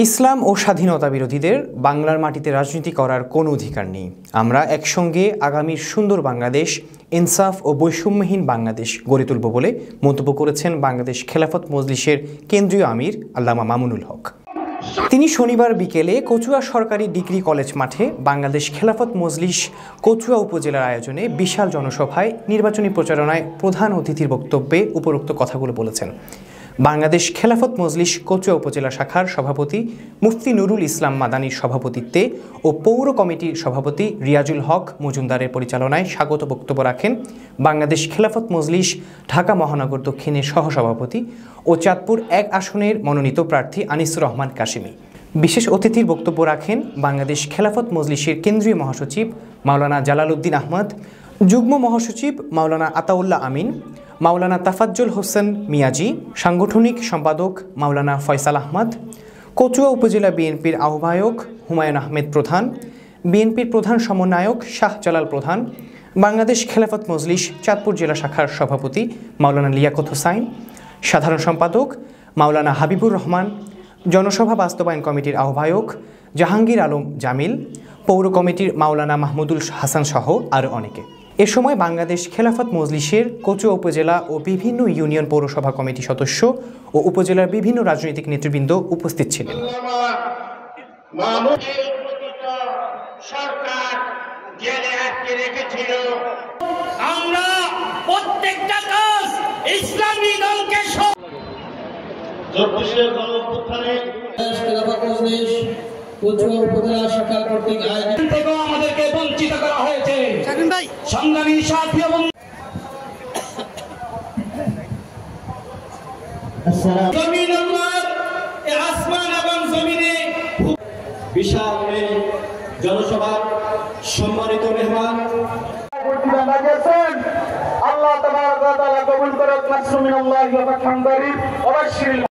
ইসলাম ও স্বাধীনতা বিরোধীদের বাংলার মাটিতে রাজনীতি করার কোনো অধিকার নেই। আমরা একসঙ্গে আগামীর সুন্দর বাংলাদেশ, ইনসাফ ও বৈষম্যহীন বাংলাদেশ গড়ে তুলব বলে মন্তব্য করেছেন বাংলাদেশ খেলাফত মজলিসের কেন্দ্রীয় আমির আল্লামা মামুনুল হক। তিনি শনিবার বিকেলে কচুয়া সরকারি ডিগ্রি কলেজ মাঠে বাংলাদেশ খেলাফত মজলিস কচুয়া উপজেলার আয়োজনে বিশাল জনসভায় নির্বাচনী প্রচারণায় প্রধান অতিথির বক্তব্যে উপরোক্ত কথাগুলো বলেছেন। বাংলাদেশ খেলাফত মজলিস কচুয়া উপজেলা শাখার সভাপতি মুফতি নুরুল ইসলাম মাদানীর সভাপতিত্বে ও পৌর কমিটির সভাপতি রিয়াজুল হক মজুমদারের পরিচালনায় স্বাগত বক্তব্য রাখেন বাংলাদেশ খেলাফত মজলিস ঢাকা মহানগর দক্ষিণের সহসভাপতি ও চাঁদপুর ১ আসনের মনোনীত প্রার্থী আনিসুর রহমান কাশিমি। বিশেষ অতিথির বক্তব্য রাখেন বাংলাদেশ খেলাফত মজলিসের কেন্দ্রীয় মহাসচিব মাওলানা জালালউদ্দিন আহমদ, যুগ্ম মহাসচিব মাওলানা আতাউল্লাহ আমিন, মাওলানা তাফাজ্জল হোসেন মিয়াজি, সাংগঠনিক সম্পাদক মাওলানা ফয়সাল আহমদ, কচুয়া উপজেলা বিএনপির আহ্বায়ক হুমায়ুন আহমেদ প্রধান, বিএনপির প্রধান সমন্বয়ক শাহ জালাল প্রধান, বাংলাদেশ খেলাফত মজলিস চাঁদপুর জেলা শাখার সভাপতি মাওলানা লিয়াকত হোসাইন, সাধারণ সম্পাদক মাওলানা হাবিবুর রহমান, জনসভা বাস্তবায়ন কমিটির আহ্বায়ক জাহাঙ্গীর আলম জামিল, পৌর কমিটির মাওলানা মাহমুদুল হাসান সহ আরও অনেকে। এ সময় বাংলাদেশ খেলাফত মজলিসের কচুয়া উপজেলা ও বিভিন্ন ইউনিয়ন পৌরসভা কমিটি সদস্য ও উপজেলার বিভিন্ন রাজনৈতিক নেতৃবৃন্দ উপস্থিত ছিলেন। আমরা প্রত্যেকটা কাজ ইসলামী দলকে কচুয়া উপজেলা শাখা কর্তৃক আয়োজন থেকে আমাদেরকে বঞ্চিত করা হয়েছে। সংগ্রামী সাথী এবং জমিন আল্লাহর আসমান এবং জমিনে বিশাল জনসভার সম্মানিত মেহমান আল্লাহ তাবারাক ওয়া তাআলা কবুল করুন। মাসুমিনাল্লাহি ওয়া ফাতহুন করিম।